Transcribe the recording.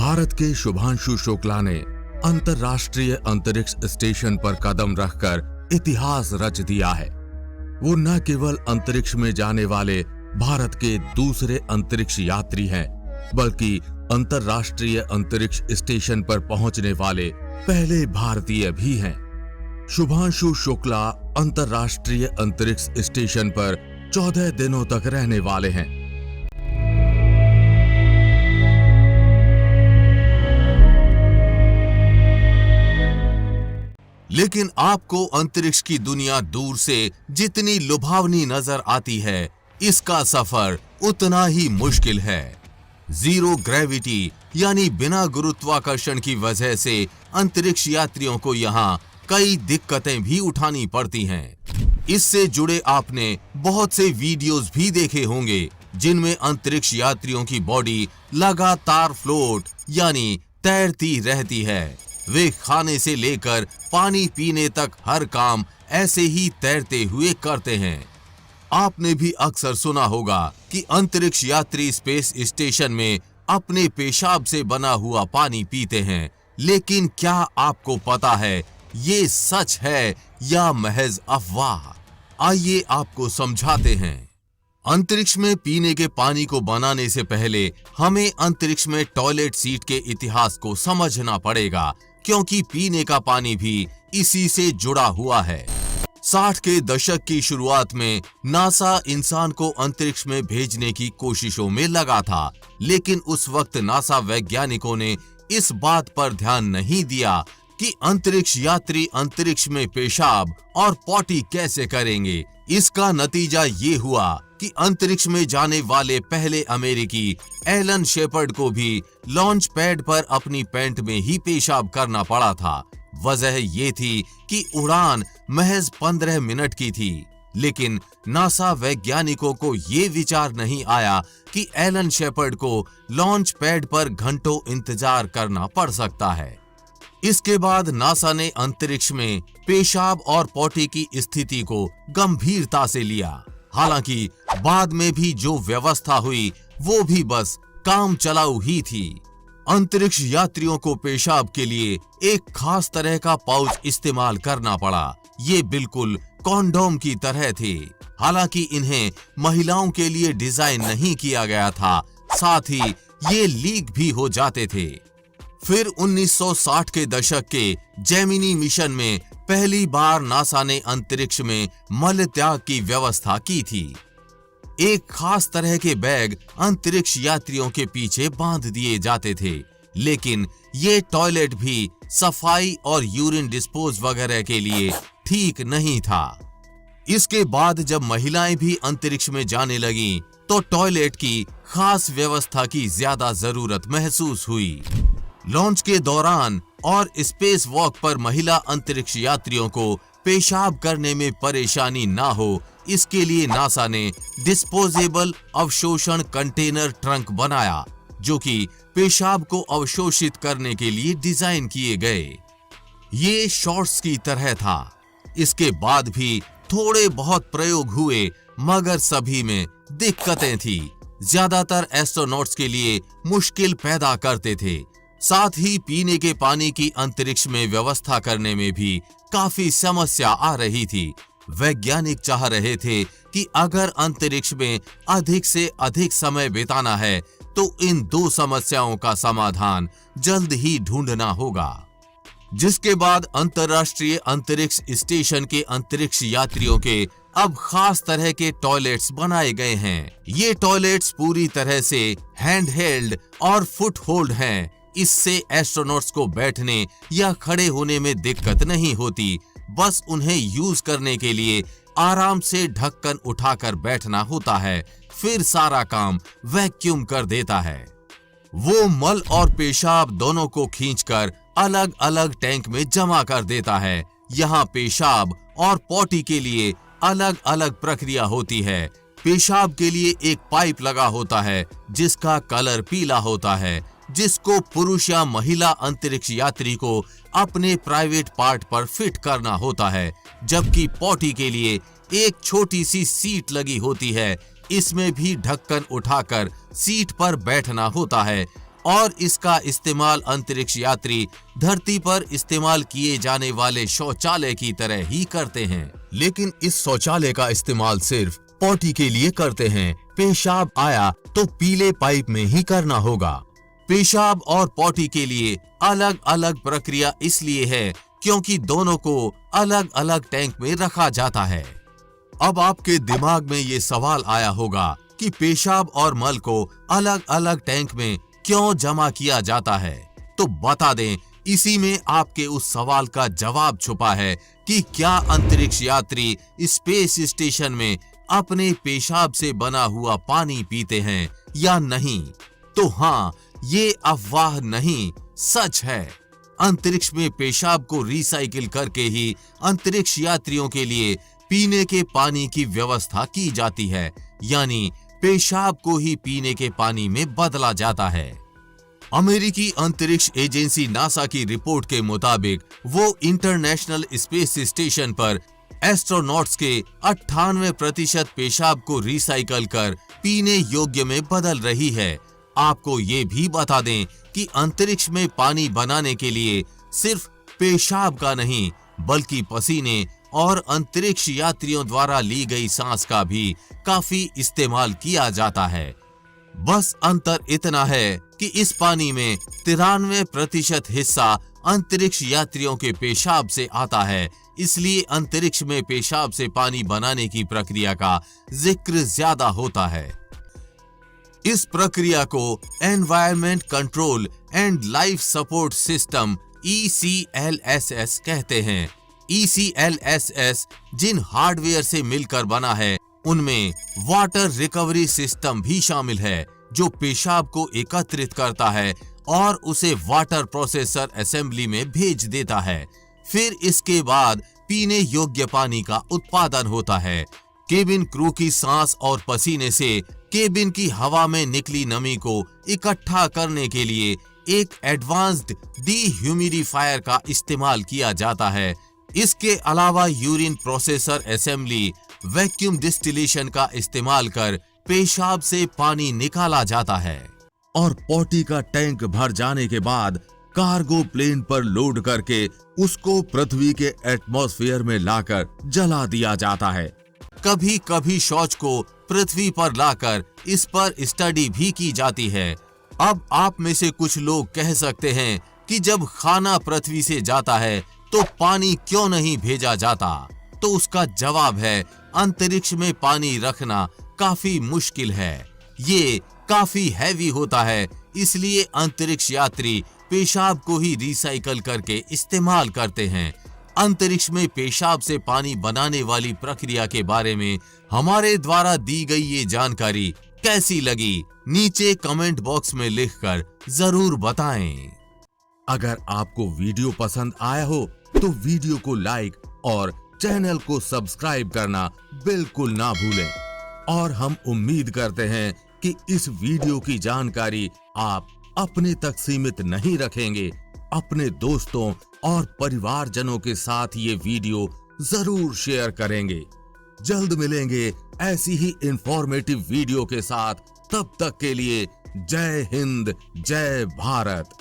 भारत के शुभांशु शुक्ला ने अंतर्राष्ट्रीय अंतरिक्ष स्टेशन पर कदम रखकर इतिहास रच दिया है। वो न केवल अंतरिक्ष में जाने वाले भारत के दूसरे अंतरिक्ष यात्री हैं, बल्कि अंतर्राष्ट्रीय अंतरिक्ष स्टेशन पर पहुंचने वाले पहले भारतीय भी हैं। शुभांशु शुक्ला अंतर्राष्ट्रीय अंतरिक्ष स्टेशन पर 14 दिनों तक रहने वाले हैं। लेकिन आपको अंतरिक्ष की दुनिया दूर से जितनी लुभावनी नजर आती है, इसका सफर उतना ही मुश्किल है। जीरो ग्रेविटी यानी बिना गुरुत्वाकर्षण की वजह से अंतरिक्ष यात्रियों को यहाँ कई दिक्कतें भी उठानी पड़ती हैं। इससे जुड़े आपने बहुत से वीडियोस भी देखे होंगे, जिनमें अंतरिक्ष यात्रियों की बॉडी लगातार फ्लोट यानी तैरती रहती है। वे खाने से लेकर पानी पीने तक हर काम ऐसे ही तैरते हुए करते हैं। आपने भी अक्सर सुना होगा कि अंतरिक्ष यात्री स्पेस स्टेशन में अपने पेशाब से बना हुआ पानी पीते हैं, लेकिन क्या आपको पता है ये सच है या महज अफवाह? आइए आपको समझाते हैं। अंतरिक्ष में पीने के पानी को बनाने से पहले हमें अंतरिक्ष में टॉयलेट सीट के इतिहास को समझना पड़ेगा, क्योंकि पीने का पानी भी इसी से जुड़ा हुआ है। 60 के दशक की शुरुआत में नासा इंसान को अंतरिक्ष में भेजने की कोशिशों में लगा था, लेकिन उस वक्त नासा वैज्ञानिकों ने इस बात पर ध्यान नहीं दिया कि अंतरिक्ष यात्री अंतरिक्ष में पेशाब और पॉटी कैसे करेंगे। इसका नतीजा ये हुआ कि अंतरिक्ष में जाने वाले पहले अमेरिकी एलन शेपर्ड को भी लॉन्च पैड पर अपनी पैंट में ही पेशाब करना पड़ा था। वजह ये थी कि उड़ान महज 15 मिनट की थी, लेकिन नासा वैज्ञानिकों को ये विचार नहीं आया कि एलन शेपर्ड को लॉन्च पैड पर घंटों इंतजार करना पड़ सकता है। इसके बाद नासा ने अंतरिक्ष में पेशाब और पॉटी की स्थिति को गंभीरता से लिया। हालांकि बाद में भी जो व्यवस्था हुई वो भी बस काम चलाऊ ही थी। अंतरिक्ष यात्रियों को पेशाब के लिए एक खास तरह का पाउच इस्तेमाल करना पड़ा। ये बिल्कुल कॉन्डोम की तरह थे। हालांकि इन्हें महिलाओं के लिए डिजाइन नहीं किया गया था, साथ ही ये लीक भी हो जाते थे। फिर 1960 के दशक के जेमिनी मिशन में पहली बार नासा ने अंतरिक्ष में मल त्याग की व्यवस्था की थी। एक खास तरह के बैग अंतरिक्ष यात्रियों के पीछे बांध दिए जाते थे, लेकिन ये टॉयलेट भी सफाई और यूरिन डिस्पोज वगैरह के लिए ठीक नहीं था। इसके बाद जब महिलाएं भी अंतरिक्ष में जाने लगीं, तो टॉयलेट की खास व्यवस्था की ज्यादा जरूरत महसूस हुई। लॉन्च के दौरान और स्पेस वॉक पर महिला अंतरिक्ष यात्रियों को पेशाब करने में परेशानी ना हो, इसके लिए नासा ने डिस्पोजेबल अवशोषण कंटेनर ट्रंक बनाया, जो कि पेशाब को अवशोषित करने के लिए डिजाइन किए गए। ये शॉर्ट्स की तरह था। इसके बाद भी थोड़े बहुत प्रयोग हुए, मगर सभी में दिक्कतें थी। ज्यादातर एस्ट्रोनॉट्स के लिए मुश्किल पैदा करते थे। साथ ही पीने के पानी की अंतरिक्ष में व्यवस्था करने में भी काफी समस्या आ रही थी। वैज्ञानिक चाह रहे थे कि अगर अंतरिक्ष में अधिक से अधिक समय बिताना है, तो इन दो समस्याओं का समाधान जल्द ही ढूंढना होगा। जिसके बाद अंतर्राष्ट्रीय अंतरिक्ष स्टेशन के अंतरिक्ष यात्रियों के अब खास तरह के टॉयलेट्स बनाए गए हैं। ये टॉयलेट्स पूरी तरह से हैंड हेल्ड और फुट होल्ड हैं। इससे एस्ट्रोनॉट्स को बैठने या खड़े होने में दिक्कत नहीं होती, बस उन्हें यूज करने के लिए आराम से ढक्कन उठाकर बैठना होता है। फिर सारा काम वैक्यूम कर देता है। वो मल और पेशाब दोनों को खींचकर अलग अलग टैंक में जमा कर देता है। यहाँ पेशाब और पॉटी के लिए अलग अलग प्रक्रिया होती है। पेशाब के लिए एक पाइप लगा होता है, जिसका कलर पीला होता है, जिसको पुरुष या महिला अंतरिक्ष यात्री को अपने प्राइवेट पार्ट पर फिट करना होता है। जबकि पॉटी के लिए एक छोटी सी सीट लगी होती है। इसमें भी ढक्कन उठाकर सीट पर बैठना होता है। और इसका इस्तेमाल अंतरिक्ष यात्री धरती पर इस्तेमाल किए जाने वाले शौचालय की तरह ही करते हैं। लेकिन इस शौचालय का इस्तेमाल सिर्फ पॉटी के लिए करते हैं। पेशाब आया तो पीले पाइप में ही करना होगा। पेशाब और पॉटी के लिए अलग अलग प्रक्रिया इसलिए है क्योंकि दोनों को अलग अलग टैंक में रखा जाता है। अब आपके दिमाग में ये सवाल आया होगा कि पेशाब और मल को अलग अलग टैंक में क्यों जमा किया जाता है। तो बता दें, इसी में आपके उस सवाल का जवाब छुपा है कि क्या अंतरिक्ष यात्री स्पेस स्टेशन में अपने पेशाब से बना हुआ पानी पीते हैं या नहीं। तो हाँ, ये अफवाह नहीं, सच है। अंतरिक्ष में पेशाब को रिसाइकिल करके ही अंतरिक्ष यात्रियों के लिए पीने के पानी की व्यवस्था की जाती है, यानी पेशाब को ही पीने के पानी में बदला जाता है। अमेरिकी अंतरिक्ष एजेंसी नासा की रिपोर्ट के मुताबिक वो इंटरनेशनल स्पेस स्टेशन पर एस्ट्रोनॉट्स के 98% पेशाब को रिसाइकल कर पीने योग्य में बदल रही है। आपको ये भी बता दें कि अंतरिक्ष में पानी बनाने के लिए सिर्फ पेशाब का नहीं बल्कि पसीने और अंतरिक्ष यात्रियों द्वारा ली गई सांस का भी काफी इस्तेमाल किया जाता है। बस अंतर इतना है कि इस पानी में 93% हिस्सा अंतरिक्ष यात्रियों के पेशाब से आता है, इसलिए अंतरिक्ष में पेशाब से पानी बनाने की प्रक्रिया का जिक्र ज्यादा होता है। इस प्रक्रिया को environment control and life support system ECLSS कहते हैं। ECLSS जिन हार्डवेयर से मिलकर बना है उनमें वाटर रिकवरी सिस्टम भी शामिल है, जो पेशाब को एकत्रित करता है और उसे वाटर प्रोसेसर असेंबली में भेज देता है। फिर इसके बाद पीने योग्य पानी का उत्पादन होता है। केबिन क्रू की सांस और पसीने से केबिन की हवा में निकली नमी को इकट्ठा करने के लिए एक एडवांस्ड डिह्यूमिडिफायर का इस्तेमाल किया जाता है। इसके अलावा urine processor assembly vacuum distillation का इस्तेमाल कर पेशाब से पानी निकाला जाता है और पॉटी का टैंक भर जाने के बाद कार्गो प्लेन पर लोड करके उसको पृथ्वी के एटमॉस्फेयर में लाकर जला दिया जाता है। कभी कभी शौच को पृथ्वी पर लाकर इस पर स्टडी भी की जाती है। अब आप में से कुछ लोग कह सकते हैं कि जब खाना पृथ्वी से जाता है तो पानी क्यों नहीं भेजा जाता? तो उसका जवाब है, अंतरिक्ष में पानी रखना काफी मुश्किल है। ये काफी हैवी होता है, इसलिए अंतरिक्ष यात्री पेशाब को ही रिसाइकल करके इस्तेमाल करते हैं। अंतरिक्ष में पेशाब से पानी बनाने वाली प्रक्रिया के बारे में हमारे द्वारा दी गई ये जानकारी कैसी लगी? नीचे कमेंट बॉक्स में लिखकर जरूर बताएं। अगर आपको वीडियो पसंद आया हो तो वीडियो को लाइक और चैनल को सब्सक्राइब करना बिल्कुल ना भूलें। और हम उम्मीद करते हैं कि इस वीडियो की जानकारी आप अपने तक सीमित नहीं रखेंगे, अपने दोस्तों और परिवारजनों के साथ ये वीडियो जरूर शेयर करेंगे। जल्द मिलेंगे ऐसी ही इंफॉर्मेटिव वीडियो के साथ। तब तक के लिए जय हिंद, जय भारत।